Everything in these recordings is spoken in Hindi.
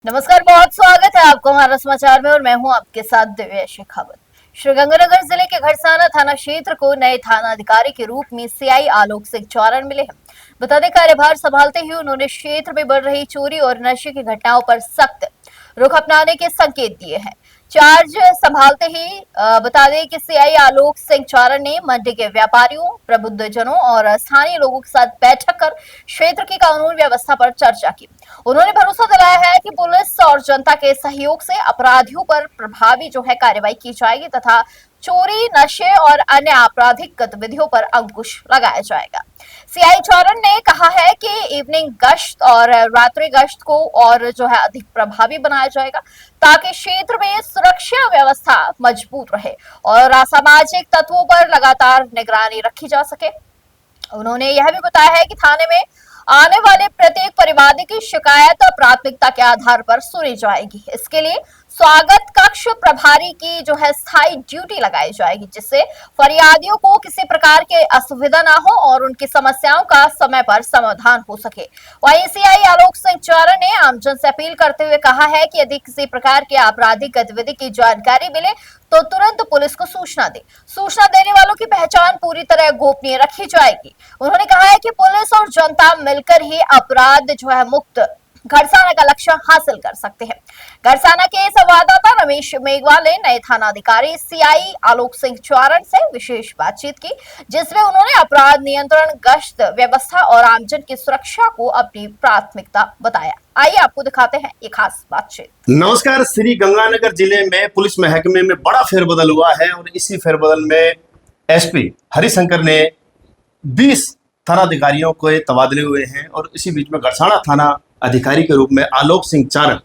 नमस्कार, बहुत स्वागत है आपको हमारा समाचार में और मैं हूं आपके साथ दिव्या शेखावत। श्रीगंगानगर जिले के घड़साना थाना क्षेत्र को नए थाना अधिकारी के रूप में सीआई आलोक सिंह चौरन मिले हैं। बता दें, कार्यभार संभालते ही उन्होंने क्षेत्र में बढ़ रही चोरी और नशे की घटनाओं पर सख्त रुख अपनाने के संकेत दिए हैं। चार्ज संभालते ही बता दें कि सीआई आलोक सिंह चौरन ने मंडी के व्यापारियों, प्रबुद्धजनों और स्थानीय लोगों के साथ बैठक कर क्षेत्र की कानून व्यवस्था पर चर्चा की। उन्होंने भरोसा दिलाया है कि पुलिस और जनता के सहयोग से अपराधियों पर प्रभावी कार्रवाई की जाएगी तथा चोरी, नशे और अन्य आपराधिक गतिविधियों पर अंकुश लगाया जाएगा। सीआई चौरन ने कहा है कि इवनिंग गश्त और रात्रि गश्त को और अधिक प्रभावी बनाया जाएगा ताकि क्षेत्र में सुरक्षा व्यवस्था मजबूत रहे और असामाजिक तत्वों पर लगातार निगरानी रखी जा सके। उन्होंने यह भी बताया है कि थाने में आने वाले प्रत्येक परिवादी की शिकायत प्राथमिकता के आधार पर सुनी जाएगी। इसके लिए स्वागत कक्ष प्रभारी की स्थायी ड्यूटी लगाई जाएगी, जिससे फरियादियों को किसी प्रकार के असुविधा ना हो और उनकी समस्याओं का समय पर समाधान हो सके। वहीं सीआई आलोक सिंह चौरन ने आमजन से अपील करते हुए कहा है कि यदि किसी प्रकार के आपराधिक गतिविधि की जानकारी मिले तो तुरंत पुलिस को सूचना दे। सूचना देने वालों की पहचान पूरी तरह गोपनीय रखी जाएगी। उन्होंने कहा है कि पुलिस और जनता मिलकर ही अपराध मुक्त घड़साना का लक्ष्य हासिल कर सकते हैं। घड़साना के संवाददाता रमेश मेघवाल ने नए थानाधिकारी सीआई आलोक सिंह चौरन से विशेष बातचीत की, जिसमें उन्होंने अपराध नियंत्रण, गश्त व्यवस्था और आमजन की सुरक्षा को अपनी प्राथमिकता बताया। आइए आपको दिखाते हैं ये खास बातचीत। नमस्कार। श्री गंगानगर जिले में पुलिस महकमे में बड़ा फेरबदल हुआ है और इसी फेरबदल में एसपी हरिशंकर ने 20 थानाधिकारियों के तबादले हुए हैं और इसी बीच में घड़साना थाना अधिकारी के रूप में आलोक सिंह चारण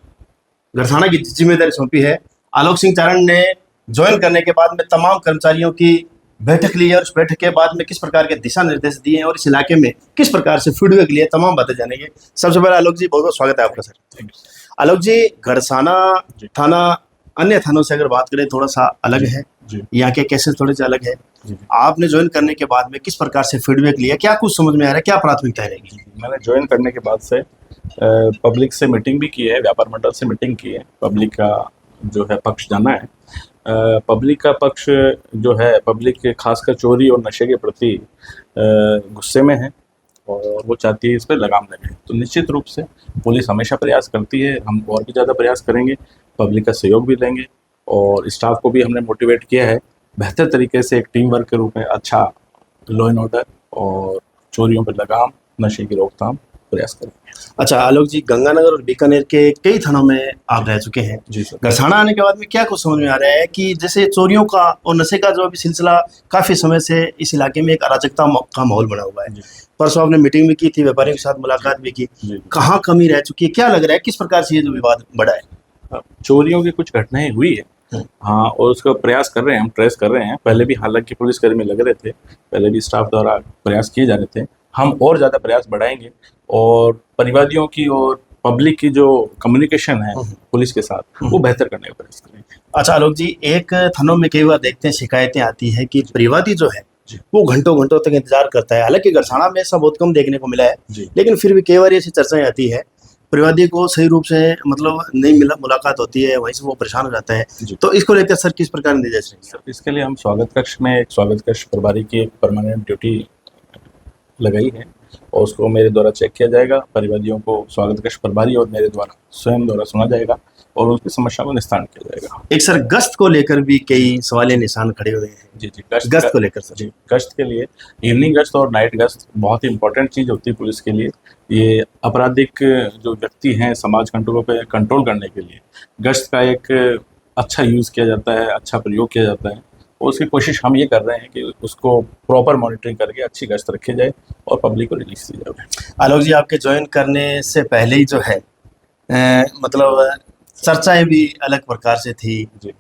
घड़साना की जिम्मेदारी सौंपी है। आलोक सिंह चारण ने ज्वाइन करने के बाद में तमाम कर्मचारियों की बैठक ली है और उस बैठक के बाद में किस प्रकार के दिशा निर्देश दिए हैं और इस इलाके में किस प्रकार से फीडबैक लिए, तमाम बातें जानेंगे। सबसे पहले आलोक जी, बहुत बहुत स्वागत है आपका सर। आलोक जी, घड़साना थाना अन्य थानों से अगर बात करें थोड़ा सा अलग है, यहाँ के केसेस थोड़े से अलग है। आपने ज्वाइन करने के बाद में किस प्रकार से फीडबैक लिया, क्या कुछ समझ में आ रहा है, क्या प्राथमिकता रहेगी? मैंने ज्वाइन करने के बाद से पब्लिक से मीटिंग भी की है, व्यापार मंडल से मीटिंग की है। पब्लिक का पक्ष जाना है। पब्लिक का पक्ष पब्लिक खासकर चोरी और नशे के प्रति गुस्से में है और वो चाहती है इस पर लगाम लगे। तो निश्चित रूप से पुलिस हमेशा प्रयास करती है, हम और भी ज़्यादा प्रयास करेंगे, पब्लिक का सहयोग भी लेंगे और स्टाफ को भी हमने मोटिवेट किया है बेहतर तरीके से एक टीम वर्क के रूप में अच्छा लॉ एंड ऑर्डर और चोरियों पर लगाम, नशे की रोकथाम प्रयास करेंगे। अच्छा आलोक जी, गंगानगर और बीकानेर के कई थानों में आप रह चुके हैं जी सर। घड़साना आने के बाद में क्या कुछ समझ में आ रहा है कि जैसे चोरियों का और नशे का अभी सिलसिला काफी समय से इस इलाके में एक अराजकता का माहौल बना हुआ है। परसों आपने मीटिंग भी की थी, व्यापारियों के साथ मुलाकात भी की, कहाँ कमी रह चुकी है, क्या लग रहा है किस प्रकार से ये जो विवाद बढ़ा है? चोरियों की कुछ घटनाएं हुई है हाँ, और उसका प्रयास कर रहे हैं, हम ट्रेस कर रहे हैं। पहले भी हालांकि पुलिसकर्मी लग रहे थे, पहले भी स्टाफ द्वारा प्रयास किए जा रहे थे, हम और ज़्यादा प्रयास बढ़ाएंगे और परिवादियों की और पब्लिक की जो कम्युनिकेशन है पुलिस के साथ वो बेहतर करने का प्रयास करेंगे। अच्छा आलोक जी, एक थानों में कई बार देखते हैं शिकायतें आती है कि परिवादी जो है वो घंटों घंटों तक इंतजार करता है। हालांकि घड़साना में ऐसा बहुत कम देखने को मिला है, लेकिन फिर भी कई बार ऐसी चर्चाएं आती है, परिवादी को सही रूप से नहीं मिला, मुलाकात होती है, वहीं से वो परेशान हो जाता है। तो इसको लेकर सर किस प्रकार निर्देश रहेंगे? सर इसके लिए हम स्वागत कक्ष में एक स्वागत कक्ष प्रभारी की एक परमानेंट ड्यूटी लगाई है और उसको मेरे द्वारा चेक किया जाएगा। परिवादियों को स्वागत कक्ष प्रभारी और मेरे द्वारा स्वयं द्वारा सुना जाएगा और उनकी समस्या को निस्तारण किया जाएगा। एक सर गश्त को लेकर भी कई सवालिया निशान खड़े हुए हैं। जी, गश्त को लेकर सर। जी, गश्त के लिए इवनिंग गश्त और नाइट गश्त बहुत ही इंपॉर्टेंट चीज़ होती है पुलिस के लिए। ये आपराधिक जो व्यक्ति हैं समाज कंट्रोल पे कंट्रोल करने के लिए गश्त का एक अच्छा यूज़ किया जाता है, अच्छा प्रयोग किया जाता है और उसकी कोशिश हम ये कर रहे हैं कि उसको प्रॉपर मॉनिटरिंग करके अच्छी गश्त रखी जाए और पब्लिक को रिलीज दी जाए। आलोक जी, आपके ज्वाइन करने से पहले ही चर्चाएं भी अलग प्रकार से थी जी,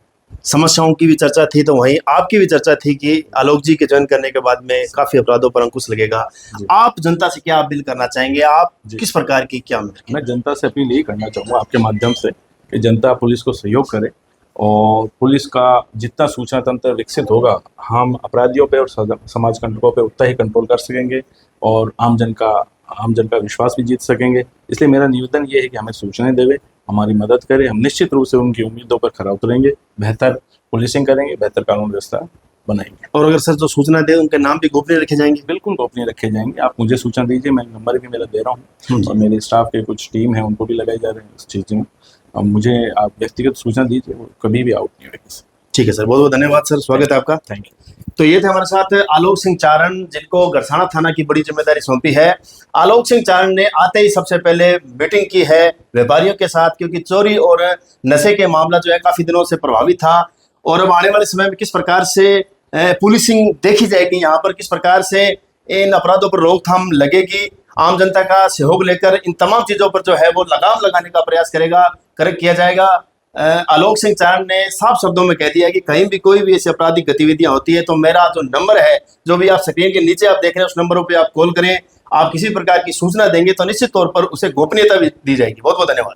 समस्याओं की भी चर्चा थी, तो वहीं आपकी भी चर्चा थी कि आलोक जी के ज्वाइन करने के बाद में काफी अपराधों पर अंकुश लगेगा। आप जनता से क्या अपील करना चाहेंगे, आप किस प्रकार की क्या? मैं जनता से अपील यही करना चाहूँगा आपके माध्यम से कि जनता पुलिस को सहयोग करे और पुलिस का जितना सूचना तंत्र विकसित होगा हम अपराधियों पे और समाज कंटकों पे उतना ही कंट्रोल कर सकेंगे और आम जन का विश्वास भी जीत सकेंगे। इसलिए मेरा निवेदन ये है कि हमें सूचनाएं देवे, हमारी मदद करें। हम निश्चित रूप से उनकी उम्मीदों पर खरा उतरेंगे, बेहतर पुलिसिंग करेंगे, बेहतर कानून व्यवस्था बनाएंगे। और अगर सर जो सूचना दे उनके नाम भी गोपनीय रखे जाएंगे? बिल्कुल गोपनीय रखे जाएंगे। आप मुझे सूचना दीजिए, मैं नंबर भी मेरा दे रहा हूँ और मेरे स्टाफ के कुछ टीम है उनको भी लगाए जा रहे हैं इस चीज़ में। अब मुझे आप व्यक्तिगत सूचना दीजिए, वो कभी भी आउट नहीं होगी। ठीक है सर, बहुत बहुत धन्यवाद सर, स्वागत है आपका। Thank you. तो ये थे हमारे साथ आलोक सिंह चारण, जिनको गरसाना थाना की बड़ी जिम्मेदारी सौंपी है। आलोक सिंह चारण ने आते ही सबसे पहले मीटिंग की है व्यापारियों के साथ, क्योंकि चोरी और नशे के मामला जो है काफी दिनों से प्रभावित था। और अब आने वाले समय में किस प्रकार से पुलिसिंग देखी जाएगी, यहाँ पर किस प्रकार से इन अपराधों पर रोकथाम लगेगी, आम जनता का सहयोग लेकर इन तमाम चीजों पर जो है वो लगाम लगाने का प्रयास किया जाएगा। आलोक सिंह चारण ने साफ शब्दों में कह दिया कि कहीं भी कोई भी ऐसी आपराधिक गतिविधियां होती है तो मेरा जो नंबर है, जो भी आप स्क्रीन के नीचे आप देख रहे हैं, उस नंबरों पे आप कॉल करें। आप किसी प्रकार की सूचना देंगे तो निश्चित तौर पर उसे गोपनीयता भी दी जाएगी। बहुत बहुत धन्यवाद।